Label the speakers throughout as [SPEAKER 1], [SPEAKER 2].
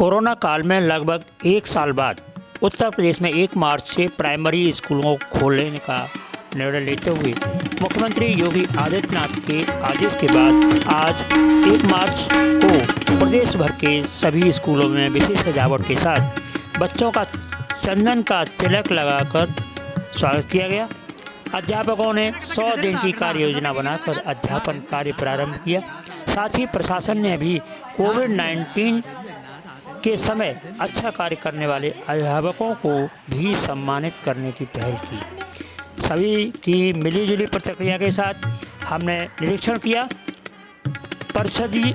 [SPEAKER 1] Corona काल में लगभग एक साल बाद उत्तर प्रदेश में 1 मार्च से प्राइमरी स्कूलों को खोलने का निर्णय लेते हुए मुख्यमंत्री योगी आदित्यनाथ के आदेश के बाद आज 1 मार्च को प्रदेश भर के सभी स्कूलों में विशेष सजावट के साथ बच्चों का चंदन का तिलक लगाकर स्वागत किया गया। अध्यापकों ने 100 दिन की कार्य योजना बनाकर अध्यापन कार्य प्रारंभ किया। साथ ही प्रशासन ने भी कोविड-19 के समय अच्छा कार्य करने वाले अध्यापकों को भी सम्मानित करने की पहल की। सभी की मिलीजुली प्रतिक्रिया के साथ हमने निरीक्षण किया परिषदीय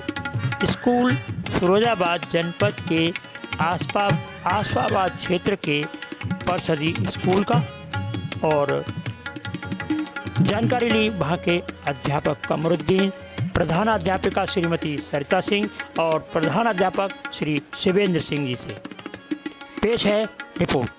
[SPEAKER 1] स्कूल फिरोजाबाद जनपद के आसपाबाद क्षेत्र के परिषदीय स्कूल का और जानकारी ली वहाँ के अध्यापक कमरुद्दीन, प्रधानाध्यापिका श्रीमती सरिता सिंह और प्रधानाध्यापक श्री शिवेंद्र सिंह जी से। पेश है रिपोर्ट।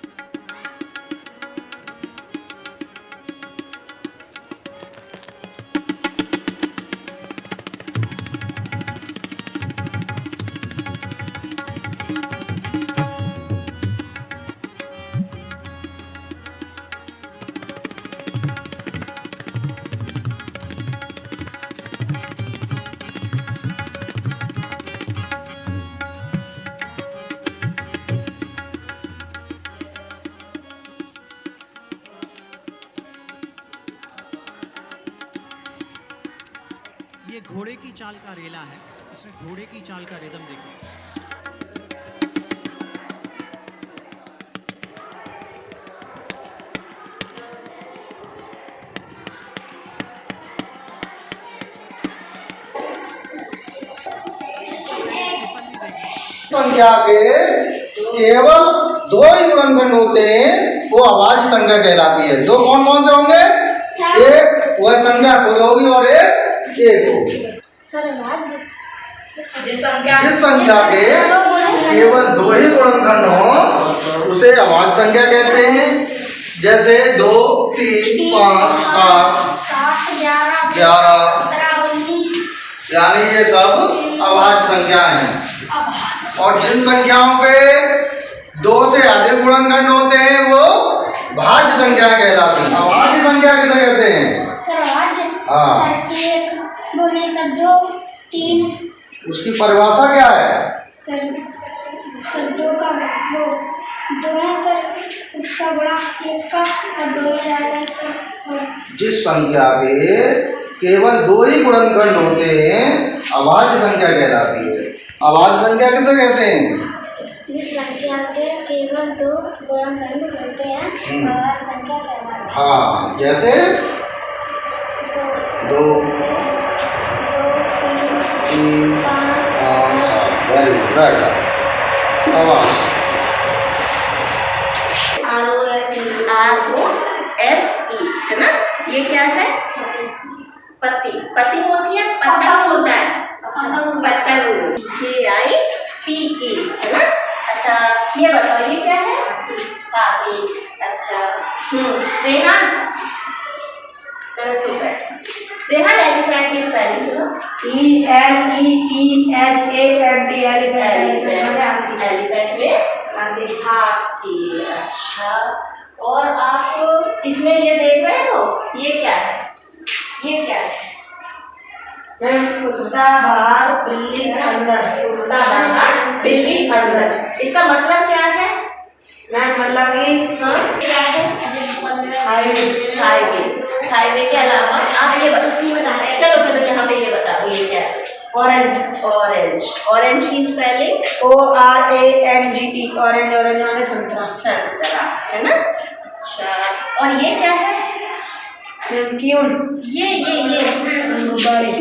[SPEAKER 2] ये घोड़े की चाल का रेला है। इसमें घोड़े की चाल का रिदम देखो।
[SPEAKER 3] संख्या के केवल 2 ही गुणनखंड होते हैं, वो अभाज्य संख्या कहलाती है। 2 कौन कौन से होंगे? एक वह संख्या खुद होगी और एक होगी। जिस संख्या के केवल 2 ही गुणनखंड हो उसे अभाज्य संख्या कहते हैं। जैसे 2, 3, 5, 7, 11, यानी ये सब अभाज्य संख्या हैं। और जिन संख्याओं के 2 से अधिक गुणनखंड होते हैं वो भाज्य संख्या कहलाती है। अभाज्य संख्या किसे कहते हैं? हाँ,
[SPEAKER 4] 3।
[SPEAKER 3] उसकी परिभाषा क्या है?
[SPEAKER 4] सर 2 का 2 है सर, उसका गुणा 1 का सर 2 हो जाएगा सर।
[SPEAKER 3] जिस संख्या के केवल 2 ही गुणनखंड होते हैं अभाज्य संख्या कहलाती है। अभाज्य संख्या किसे कहते हैं?
[SPEAKER 4] जिस संख्या के केवल 2 गुणनखंड होते हैं अभाज्य संख्या कहलाती है।
[SPEAKER 3] हाँ, जैसे 2, 3, 5, 7। Very good.
[SPEAKER 5] ROSE है ना? ये क्या है? पत्ती। पत्ती होती है, पत्ता होता है पतंग। KITE है ना? अच्छा, ये बताओ ये क्या है? हाथी। अच्छा, रेहान रेहान एलिफेंट की स्पेलिंग सुनो।
[SPEAKER 4] ELEPHANT।
[SPEAKER 5] एलिफेंट में हाथी। अच्छा, और आप इसमें ये देख रहे हो ये क्या है? ये क्या है?
[SPEAKER 4] कुत्ता बाहर बिल्ली अंदर।
[SPEAKER 5] कुत्ता बाहर बिल्ली अंदर। इसका मतलब क्या है?
[SPEAKER 4] मतलब कि
[SPEAKER 5] हाँ, क्या है? हाईवे के अलावा आप ये बता रहे हैं। चलो यहाँ पे ये बताओ ये क्या है? ऑरेंज की स्पेलिंग
[SPEAKER 4] ORANGE। ऑरेंज माने संतरा
[SPEAKER 5] है ना? अच्छा, और ये क्या है? ये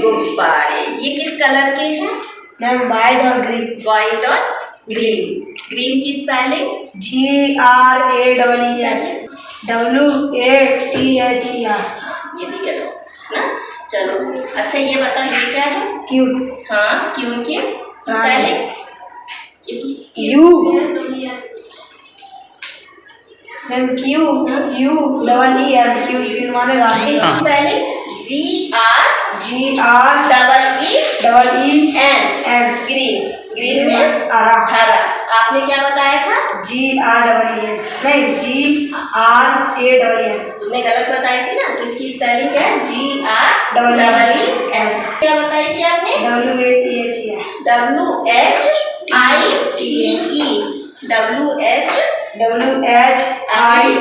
[SPEAKER 5] गुब्बारे। ये किस कलर के हैं?
[SPEAKER 4] मैम वाइट और ग्रीन।
[SPEAKER 5] ग्रीन की स्पेलिंग
[SPEAKER 4] GRAWATHER।
[SPEAKER 5] ये भी करो ना। चलो, अच्छा ये बताओ ये क्या है?
[SPEAKER 4] क्यूट।
[SPEAKER 5] हाँ, क्यूट की स्पेलिंग
[SPEAKER 4] U। मैम QUEEN माने रानी।
[SPEAKER 5] Spelling
[SPEAKER 4] GREEEN।
[SPEAKER 5] ग्रीन मीन्स
[SPEAKER 4] हरा।
[SPEAKER 5] आपने क्या बताया था?
[SPEAKER 6] GRAAN नहीं GRAAN।
[SPEAKER 5] तुमने गलत बताई थी ना, तो इसकी स्पेलिंग क्या है? GRAAN। क्या बताई थी आपने?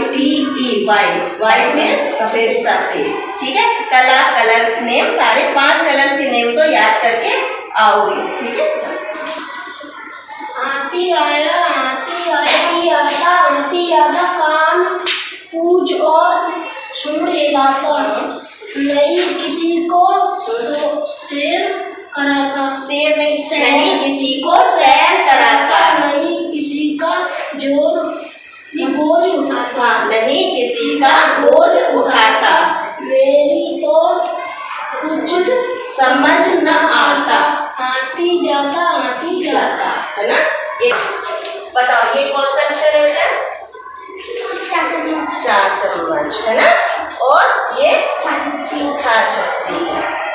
[SPEAKER 5] WHITE white. व्हाइट मीन्स
[SPEAKER 6] सफेद।
[SPEAKER 5] सफेद। ठीक है, कल आप कलर्स नेम सारे 5 कलर्स के नेम तो याद करके आओगे। ठीक है,
[SPEAKER 4] हाथी आया हाथी आता हाथी आता कान पूंछ और सूंड हिलाता नहीं किसी को शेर कराता
[SPEAKER 5] शेर नहीं किसी को सैर कराता,
[SPEAKER 4] नहीं किसी का जोर बोझ उठाता
[SPEAKER 5] नहीं किसी का बोझ उठाता,
[SPEAKER 4] मेरी तो कुछ
[SPEAKER 5] समझ न आता।
[SPEAKER 4] हाथी जाता
[SPEAKER 5] है ना? एक बताओ ये कौन सा अक्षर है बेटा? 4 चम्मच है ना? और ये छाछत्री।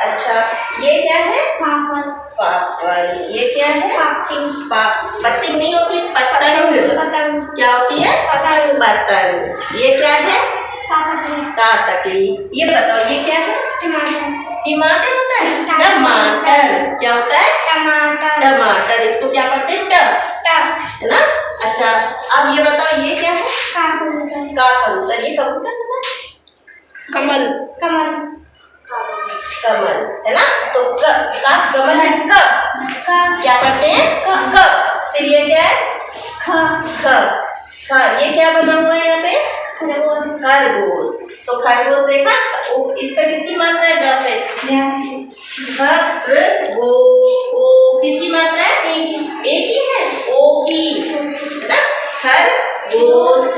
[SPEAKER 5] अच्छा, ये क्या है? पापड़। ये क्या है? पतंग नहीं होती, पतंग। क्या होती है? पतंग। ये क्या है? तातकली। ये बताओ ये क्या है? टमाटर होता है? टमाटर। क्या होता है? टमाटर। इसको क्या पढ़ते हैं? टब, है ना? अच्छा, अब ये बताओ ये क्या है? का कबूतर। ये कबूतर होता है? कमल है ना? तो का कमल है क। क्या पढ़ते हैं? क। फिर ये क्या है? ख। ये क्या बना हुआ है यहाँ पे? खरगोश। तो खरगोश देखा, इस पे किसकी मात्रा है? ग पे। किसकी मात्रा है? एक ही है, ओ की, है ना? खरगोश।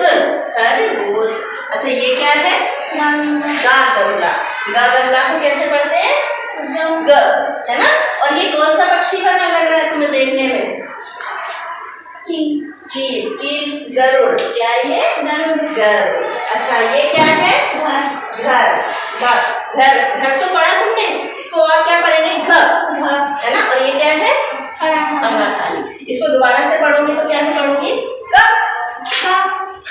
[SPEAKER 5] अच्छा, ये क्या है? गा गमला को कैसे पढ़ते हैं? ग, है ना? और ये कौन सा पक्षी बना लग रहा है तुम्हें देखने में? चील। गरुड़। क्या है? गरुड़। अच्छा, ये क्या है? घर तो पढ़ा तुमने, इसको और क्या पढ़ेंगे? घ, है ना? और ये क्या है? अनाताली। इसको दोबारा से पढ़ोगे तो कैसे पढ़ोगी? क, ख,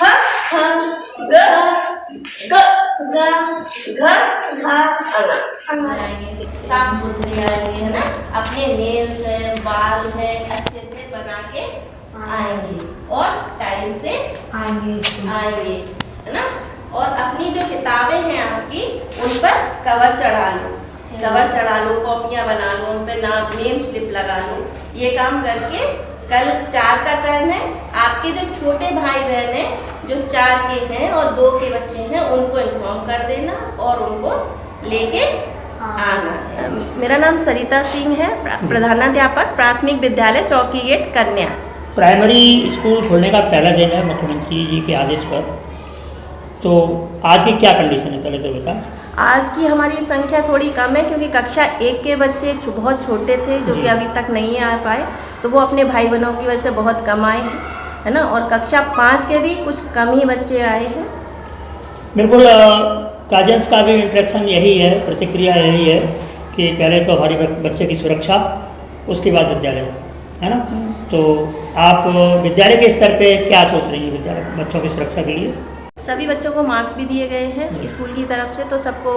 [SPEAKER 5] ग, साफ सुथरी आएंगे, है ना? अपने नेल्स है, बाल है, अच्छे से बना के आएंगे और टाइम से आएंगे, है ना? और अपनी जो किताबें हैं आपकी, उन पर कवर चढ़ा लो, कॉपियाँ बना लो, उन पर नेम स्लिप लगा लो। ये काम करके कल 4 का टर्न है। आपके जो छोटे भाई बहन हैं, जो 4 के हैं और 2 के बच्चे हैं, उनको इन्फॉर्म कर देना और उनको लेके आना है। मेरा नाम सरिता सिंह है, प्रधानाध्यापक प्राथमिक विद्यालय चौकी गेट कन्या।
[SPEAKER 1] प्राइमरी स्कूल खोलने का पहला दिन है मुख्यमंत्री जी के आदेश पर, तो आज की क्या कंडीशन है पहले से बता?
[SPEAKER 5] आज की हमारी संख्या थोड़ी कम है क्योंकि कक्षा 1 के बच्चे बहुत छोटे थे जो कि अभी तक नहीं आ पाए, तो वो अपने भाई बहनों की वजह से बहुत कम आए हैं, है ना? और कक्षा 5 के भी कुछ कम ही बच्चे आए हैं।
[SPEAKER 1] बिल्कुल, गार्जियंस का भी इंटरेक्शन यही है, प्रतिक्रिया यही है कि पहले तो हमारे बच्चे की सुरक्षा, उसके बाद विद्यालय, है ना? तो आप विद्यालय के स्तर पे क्या सोच रही हैं विद्यालय बच्चों की सुरक्षा के लिए?
[SPEAKER 5] सभी बच्चों को मार्क्स भी दिए गए हैं स्कूल की तरफ से, तो सबको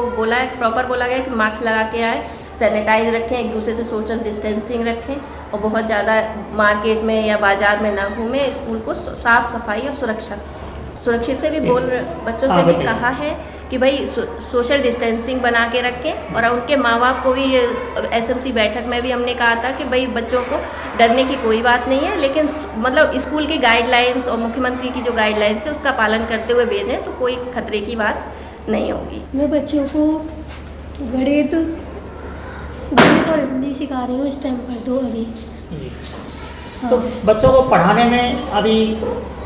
[SPEAKER 5] प्रॉपर बोला गया कि मार्क्स लगा के आए, सैनिटाइज रखें, एक दूसरे से सोशल डिस्टेंसिंग रखें और बहुत ज़्यादा मार्केट में या बाज़ार में ना घूमें। स्कूल को साफ सफाई और सुरक्षित से भी बच्चों से भी कहा है कि भाई सोशल डिस्टेंसिंग बना के रखें। और उनके माँ बाप को भी SMC बैठक में भी हमने कहा था कि भाई बच्चों को डरने की कोई बात नहीं है, लेकिन मतलब स्कूल की गाइडलाइंस और मुख्यमंत्री की जो गाइडलाइंस है उसका पालन करते हुए भेजें तो कोई खतरे की बात नहीं होगी।
[SPEAKER 7] मैं बच्चों को गणित और हिंदी सिखा रही हूँ इस टाइम पर तो अभी।
[SPEAKER 1] तो बच्चों को पढ़ाने में अभी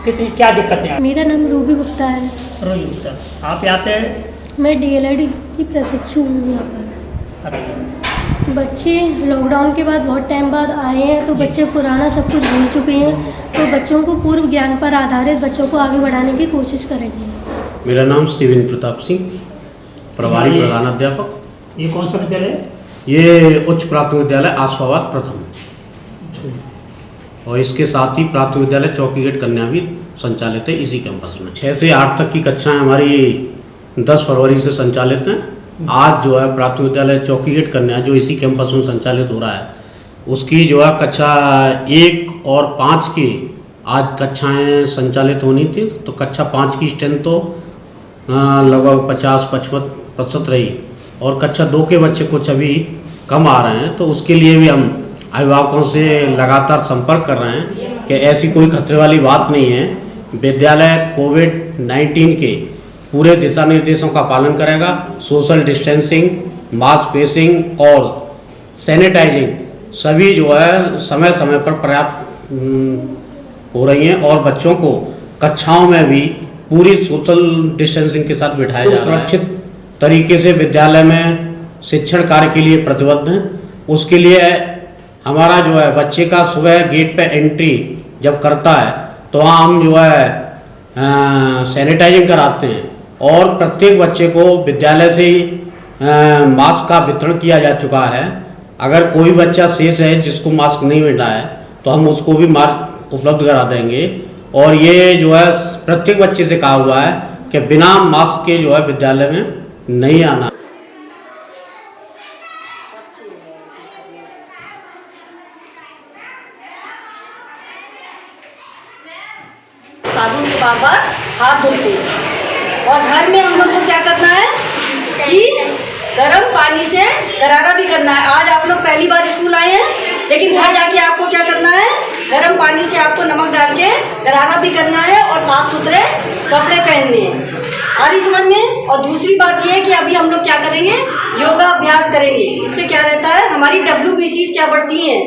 [SPEAKER 1] क्या दिक्कतें हैं?
[SPEAKER 7] मेरा नाम रूबी गुप्ता है।
[SPEAKER 1] रूबी गुप्ता, आप यहाँ पे?
[SPEAKER 7] मैं DLED की प्रशिक्षु हूँ यहाँ पर। बच्चे लॉकडाउन के बाद बहुत टाइम बाद आए हैं, तो बच्चे पुराना सब कुछ भूल चुके हैं, तो बच्चों को पूर्व ज्ञान पर आधारित बच्चों को आगे बढ़ाने की कोशिश करेंगे।
[SPEAKER 8] मेरा नाम शिवेंद्र प्रताप सिंह, प्रभारी प्रधानाध्यापक।
[SPEAKER 1] ये कौन सा विद्यालय है?
[SPEAKER 8] ये उच्च प्राथमिक विद्यालय आसफाबाद प्रथम। और इसके साथ ही प्राथमिक विद्यालय चौकीगेट कन्या भी संचालित है इसी कैंपस में। 6 से 8 तक की कक्षाएं हमारी 10 फरवरी से संचालित हैं। आज जो है प्राथमिक विद्यालय चौकीगेट कन्या जो इसी कैंपस में संचालित हो रहा है, उसकी जो है कक्षा 1 और 5 की आज कक्षाएं संचालित होनी थी। तो कक्षा 5 की स्ट्रेंथ तो लगभग 50-55% रही और कक्षा 2 के बच्चे कुछ अभी कम आ रहे हैं। तो उसके लिए भी हम अभिभावकों से लगातार संपर्क कर रहे हैं कि ऐसी कोई खतरे वाली बात नहीं है। विद्यालय कोविड-19 के पूरे दिशा निर्देशों का पालन करेगा। सोशल डिस्टेंसिंग, मास्क स्पेसिंग और सैनिटाइजिंग सभी जो है समय समय पर पर्याप्त हो रही हैं और बच्चों को कक्षाओं में भी पूरी सोशल डिस्टेंसिंग के साथ बिठाया जा रहा है। सुरक्षित तरीके से विद्यालय में शिक्षण कार्य के लिए प्रतिबद्ध हैं। उसके लिए हमारा जो है बच्चे का सुबह गेट पे एंट्री जब करता है तो वहाँ हम जो है सैनिटाइजिंग कराते हैं और प्रत्येक बच्चे को विद्यालय से ही मास्क का वितरण किया जा चुका है। अगर कोई बच्चा शेष है जिसको मास्क नहीं मिला है तो हम उसको भी मास्क उपलब्ध करा देंगे। और ये जो है प्रत्येक बच्चे से कहा हुआ है कि बिना मास्क के जो है विद्यालय में नहीं आना।
[SPEAKER 6] साबुन से बार बार हाथ धोते हैं और घर में हम लोग को क्या करना है कि गर्म पानी से गरारा भी करना है। आज आप लोग पहली बार स्कूल आए हैं, लेकिन घर जाके आपको क्या करना है, गर्म पानी से आपको नमक डाल के गरारा भी करना है और साफ सुथरे कपड़े पहनने हैं। आ रही समझ में? और दूसरी बात यह है कि अभी हम लोग क्या करेंगे, योगा अभ्यास करेंगे। इससे क्या रहता है, हमारी WBCs क्या बढ़ती हैं।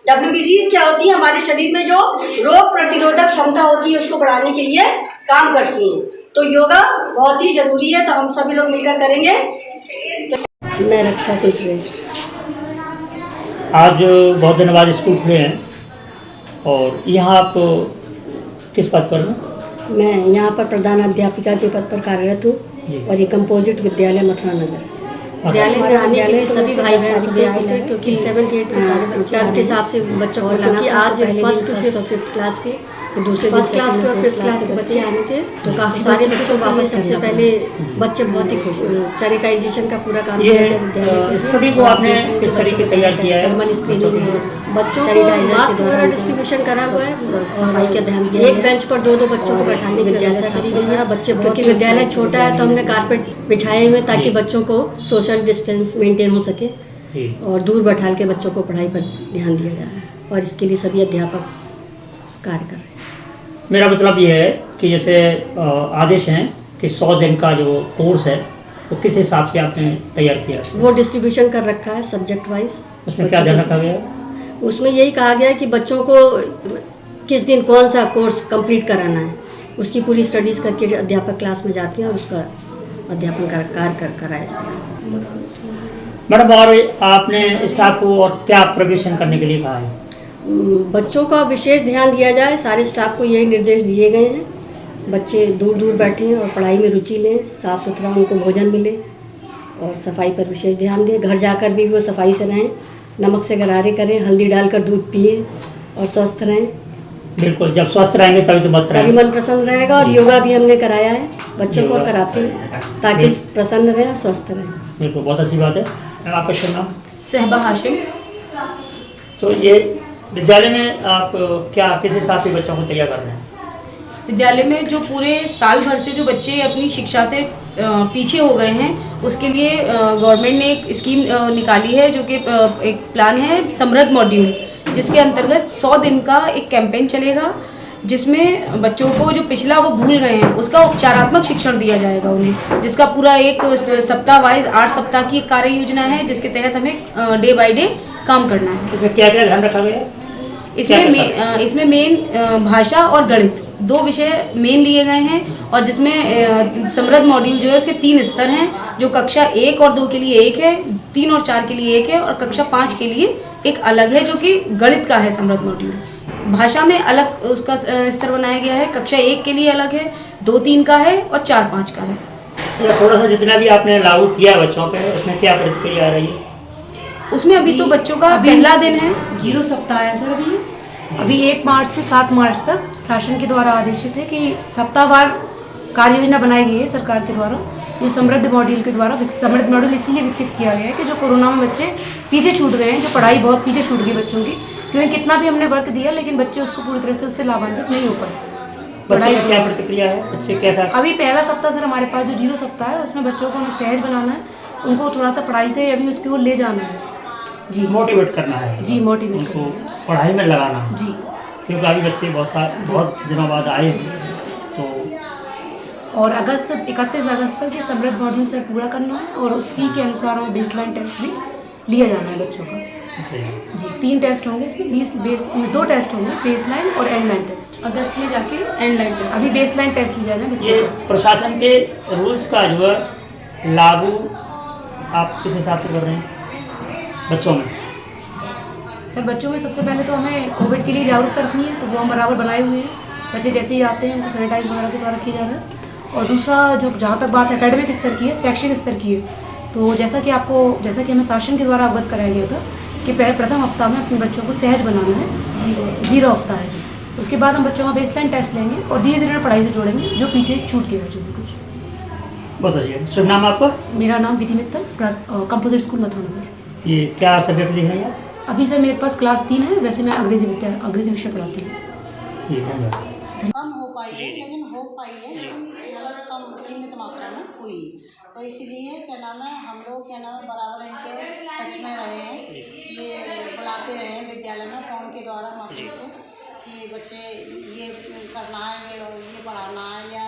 [SPEAKER 6] WBCs क्या होती है, हमारे शरीर में जो रोग प्रतिरोधक क्षमता होती है उसको बढ़ाने के लिए काम करती हैं। तो योगा बहुत ही जरूरी है, तो हम सभी लोग मिलकर करेंगे।
[SPEAKER 7] मैं रक्षा कुलश्रेष्ठ।
[SPEAKER 1] आज बहुत दिन बाद स्कूल खुले हैं और यहाँ आप किस पद पर हैं?
[SPEAKER 7] मैं यहाँ पर प्रधान अध्यापिका के पद पर कार्यरत हूँ और ये कंपोजिट विद्यालय मथुरा नगर। विद्यालय में आने के लिए सभी भाई बहन सुबह आए थे क्योंकि 7th 8th के सारे बच्चे के हिसाब से बच्चों को क्योंकि आज फर्स्ट टू फिफ्थ क्लास के दूसरे फर्स्ट क्लास के और 5th क्लास के बच्चे आने थे तो काफ़ी सारे बच्चों वापस सबसे पहले बच्चे बहुत ही खुश हुए। सैनिटाइजेशन का पूरा काम किया है विद्यालय।
[SPEAKER 1] स्टडी को आपने किस तरीके से तैयार किया है?
[SPEAKER 7] थर्मल स्क्रीनिंग है, बच्चों को मास्क वगैरह डिस्ट्रीब्यूशन करा हुआ है और सफाई का ध्यान दिया। एक बेंच पर 2-2 बच्चों को बैठाने की व्यवस्था की गई है। बच्चे क्योंकि विद्यालय छोटा है तो हमने कारपेट बिछाए हुए ताकि बच्चों को सोशल डिस्टेंस मेंटेन हो सके और दूर बैठा के बच्चों को पढ़ाई पर ध्यान दिया जा रहा है और इसके लिए सभी अध्यापक कार्य कर रहे हैं।
[SPEAKER 1] मेरा मतलब ये है कि जैसे आदेश हैं कि 100 दिन का जो कोर्स है तो किस हिसाब से आपने तैयार किया?
[SPEAKER 7] वो डिस्ट्रीब्यूशन कर रखा है सब्जेक्ट वाइज।
[SPEAKER 1] उसमें क्या ध्यान रखा गया है?
[SPEAKER 7] उसमें यही कहा गया है कि बच्चों को किस दिन कौन सा कोर्स कंप्लीट कराना है, उसकी पूरी स्टडीज़ करके अध्यापक क्लास में जाते हैं और उसका अध्यापन कार्य कराया जाता है।
[SPEAKER 1] मैडम, और आपने स्टाफ को और क्या प्रिपरेशन करने के लिए कहा है?
[SPEAKER 7] बच्चों का विशेष ध्यान दिया जाए, सारे स्टाफ को यही निर्देश दिए गए हैं। बच्चे दूर दूर बैठें और पढ़ाई में रुचि लें, साफ़ सुथरा उनको भोजन मिले और सफाई पर विशेष ध्यान दें। घर जाकर भी वो सफाई से रहें, नमक से गरारे करें, हल्दी डालकर दूध पिए और स्वस्थ रहें।
[SPEAKER 1] बिल्कुल, जब स्वस्थ रहेंगे तभी तो मस्त रहेंगे,
[SPEAKER 7] तभी मन प्रसन्न रहेगा। और योगा भी हमने कराया है बच्चों को, कराते हैं ताकि प्रसन्न रहें और स्वस्थ रहें।
[SPEAKER 1] बिल्कुल, बहुत अच्छी बात है। आपका शुभ नाम?
[SPEAKER 9] सहबा हाशिम।
[SPEAKER 1] तो ये विद्यालय में आप क्या किस हिसाब से बच्चों को तैयार कर रहे हैं?
[SPEAKER 9] विद्यालय में जो पूरे साल भर से जो बच्चे अपनी शिक्षा से पीछे हो गए हैं उसके लिए गवर्नमेंट ने एक स्कीम निकाली है जो कि एक प्लान है समृद्ध मॉड्यूल, जिसके अंतर्गत 100 दिन का एक कैंपेन चलेगा जिसमें बच्चों को जो पिछला वो भूल गए हैं उसका उपचारात्मक शिक्षण दिया जाएगा उन्हें, जिसका पूरा एक सप्ताह वाइज 8 सप्ताह की कार्य योजना है जिसके तहत हमें डे बाय डे काम करना है।
[SPEAKER 1] इसमें क्या क्या ध्यान रखा गया?
[SPEAKER 9] इसमें मेन भाषा और गणित 2 विषय मेन लिए गए हैं और जिसमें समृद्ध मॉड्यूल जो है उसके 3 स्तर हैं, जो कक्षा 1 और 2 के लिए एक है, 3 और 4 के लिए एक है और कक्षा 5 के लिए एक अलग है जो कि गणित का है समृद्ध मॉड्यूल। भाषा में अलग उसका स्तर बनाया गया है, कक्षा 1 के लिए अलग है, 2-3 का है और 4-5 का है।
[SPEAKER 1] थोड़ा सा जितना भी आपने लागू किया बच्चों पे उसमें क्या प्रतिक्रिया आ रही है?
[SPEAKER 9] उसमें अभी तो बच्चों का पहला दिन है,
[SPEAKER 6] 0 सप्ताह है सर अभी,
[SPEAKER 9] अभी 1 मार्च से 7 मार्च तक शासन के द्वारा आदेशित है कि सप्ताहवार कार्य योजना बनाई गई है सरकार के द्वारा, जो समृद्ध मॉड्यूल के द्वारा। समृद्ध मॉड्यूल इसीलिए विकसित किया गया है कि जो कोरोना में बच्चे पीछे छूट गए हैं, जो पढ़ाई बहुत पीछे छूट गई बच्चों की, क्योंकि कितना भी हमने वर्क दिया लेकिन बच्चे उसको पूरी तरह से उससे लाभान्वित नहीं हो पाए।
[SPEAKER 1] पढ़ाई की क्या प्रतिक्रिया है, बच्चे कैसा?
[SPEAKER 9] अभी पहला सप्ताह सर हमारे पास जो 0 सप्ताह है उसमें बच्चों को हमें सहज बनाना है, उनको थोड़ा सा पढ़ाई से अभी उसकी ओर ले जाना है जी,
[SPEAKER 1] मोटिवेट करना है
[SPEAKER 9] जी, मोटिवेट
[SPEAKER 1] उनको पढ़ाई में लगाना है
[SPEAKER 9] जी।
[SPEAKER 1] क्योंकि अभी बच्चे बहुत दिनों बाद आए हैं तो।
[SPEAKER 9] और 31 अगस्त तक ये समृद्ध मॉड्यूल से पूरा करना है और उसी के अनुसार हमें बेसलाइन टेस्ट भी लिया जाना है बच्चों का जी। 3 टेस्ट होंगे इसमें, 2 टेस्ट होंगे, बेसलाइन और एंडलाइन टेस्ट। अगस्त में जाके एंडलाइन टेस्ट, अभी बेसलाइन टेस्ट लिया जाना
[SPEAKER 1] ये
[SPEAKER 9] बच्चों का।
[SPEAKER 1] प्रशासन के रूल्स का जो है लागू आप किस हिसाब से कर रहे हैं बच्चों में?
[SPEAKER 9] सर बच्चों में सबसे पहले तो हमें कोविड के लिए जागरूकता रखनी है, तो वो हम बराबर बनाए हुए हैं। बच्चे जैसे ही आते हैं उनको सैनिटाइज वगैरह के द्वारा किया जा रहा है। और दूसरा जो जहाँ तक बात एकेडमिक स्तर की है, शैक्षिक स्तर की है, तो जैसा कि हमें शासन के द्वारा अवगत कराया गया था कि प्रथम हफ्ता में अपने बच्चों को सहज बनाना है, 0 हफ्ता है जी। उसके बाद हम बच्चों का बेसलाइन टेस्ट लेंगे और धीरे धीरे पढ़ाई से जोड़ेंगे जो पीछे छूट के बच्चों को कुछ।
[SPEAKER 1] बहुत अच्छी। शुभ नाम आपका?
[SPEAKER 9] मेरा नाम विधि मित्तल, कंपोजिट स्कूल मथुरानगर।
[SPEAKER 1] ये क्या सब्जेक्ट लिख रहे हैं आप?
[SPEAKER 9] अभी सर मेरे पास क्लास 3 है, वैसे मैं अंग्रेजी विषय पढ़ाती हूँ।
[SPEAKER 10] कम हो पाई है लेकिन हो पाई है, मतलब कम सीमित मात्रा में हुई। तो इसीलिए क्या नाम है, हम लोग क्या नाम है बराबर इनके टच में रहे हैं, ये बुलाते रहे हैं विद्यालय में फ़ोन के द्वारा माध्यम से कि बच्चे ये करना है, ये पढ़ाना है, या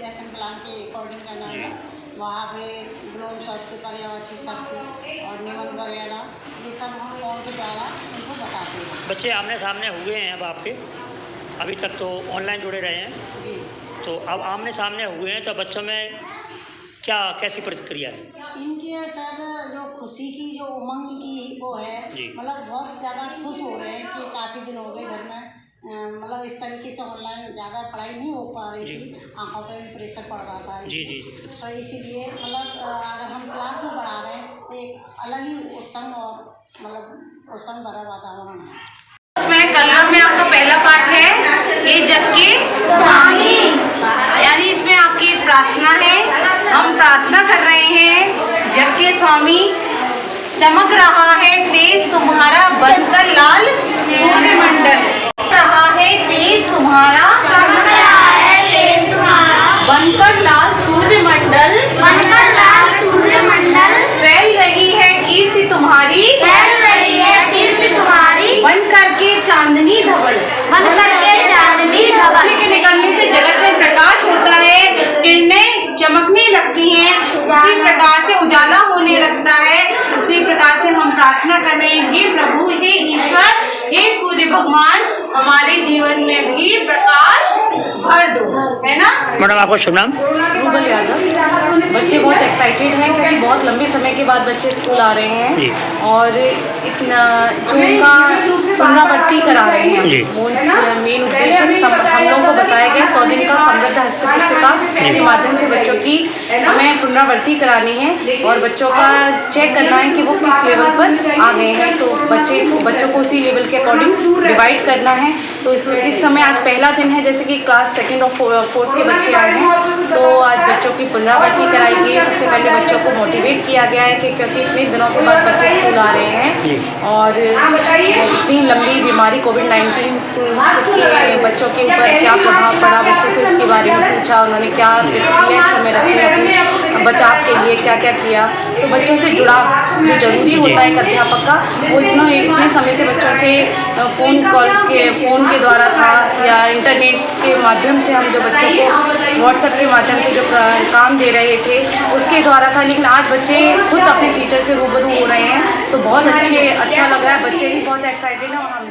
[SPEAKER 10] लेसन प्लान के अकॉर्डिंग करना है, वहाँ पर ग्लोम शब्द, पर्यायवाची शब्द और निबंध वगैरह, ये सब हम फ़ोन के द्वारा उनको बताते हैं।
[SPEAKER 1] बच्चे आमने सामने हुए हैं अब आपके, अभी तक तो ऑनलाइन जुड़े रहे हैं
[SPEAKER 10] जी।
[SPEAKER 1] तो अब आमने सामने हुए हैं तो बच्चों में कैसी प्रतिक्रिया है?
[SPEAKER 10] इनके सर जो खुशी की, जो उमंग की वो है, मतलब बहुत ज़्यादा खुश हो रहे हैं कि काफ़ी दिन हो गए घर में, मतलब इस तरीके से ऑनलाइन ज़्यादा पढ़ाई नहीं हो पा रही थी, आंखों पे भी प्रेशर पड़ रहा था
[SPEAKER 1] जी।
[SPEAKER 10] तो इसीलिए मतलब अगर हम क्लास में पढ़ा रहे हैं तो एक अलग ही उत्संग और मतलब उत्संग भरा वातावरण है।
[SPEAKER 5] में कलरव में आपका पहला पाठ है, हे जग के स्वामी, यानी इसमें आपकी प्रार्थना है। हम प्रार्थना कर रहे हैं, जग के स्वामी चमक रहा है तेज तुम्हारा बनकर लाल सूर्यमंडल, रहा है तेज तुम्हारा, चमक रहा है तेज तुम्हारा बनकर लाल सूर्यमंडल, बनकर लाल सूर्यमंडल, फैल रही है कीर्ति तुम्हारी, फैल रही है कीर्ति तुम्हारी, बन करके चांदनी धवल, बन करके चांदनी धवल के निकलने से जगत में प्रकाश होता है, किरणें चमकने लगती हैं, उसी प्रकार से उजाला होने लगता है। उसी प्रकार से हम प्रार्थना कर रहे हैं, हे प्रभु, हे ईश्वर, हे सूर्य भगवान, हमारे जीवन में भी प्रकाश भर दो, है ना।
[SPEAKER 1] मैडम आपका शुभ नाम?
[SPEAKER 9] रूबल यादव। बच्चे बहुत एक्साइटेड हैं क्योंकि बहुत लंबे समय के बाद बच्चे स्कूल आ रहे हैं और इतना जो उनका पुनरावृत्ति करा रहे हैं, वो मेन उद्देश्य हम लोगों को बताया गया 100 दिन का समृद्ध हस्त पुस्तिका के माध्यम से बच्चों की हमें पुनरावृत्ति करानी है और बच्चों का चेक करना है कि वो किस लेवल पर आ गए हैं, तो बच्चों को उसी लेवल के अकॉर्डिंग डिवाइड करना है। तो इस समय आज पहला दिन है, जैसे कि क्लास 2nd और 4th के बच्चे आए हैं, तो आज बच्चों की पुनरावृत्ति कराई गई है। सबसे पहले बच्चों को मोटिवेट किया गया है कि क्योंकि इतने दिनों के बाद बच्चे स्कूल आ रहे हैं और इतनी लंबी बीमारी कोविड-19 के बच्चों के ऊपर क्या प्रभाव पड़ा, बच्चों से इसके बारे में पूछा, उन्होंने क्या प्रतिक्रिया इस समय रखी, अपने बचाव के लिए क्या क्या किया। तो बच्चों से जुड़ाव जो ज़रूरी होता है एक अध्यापक का, वो इतने समय से बच्चों से फ़ोन के द्वारा था या इंटरनेट के माध्यम से हम जो बच्चों को व्हाट्सएप के माध्यम से जो काम दे रहे थे उसके द्वारा था, लेकिन आज बच्चे खुद अपने टीचर से रूबरू हो रहे हैं, तो बहुत अच्छा लग रहा है। बच्चे भी बहुत एक्साइटेड हैं और हम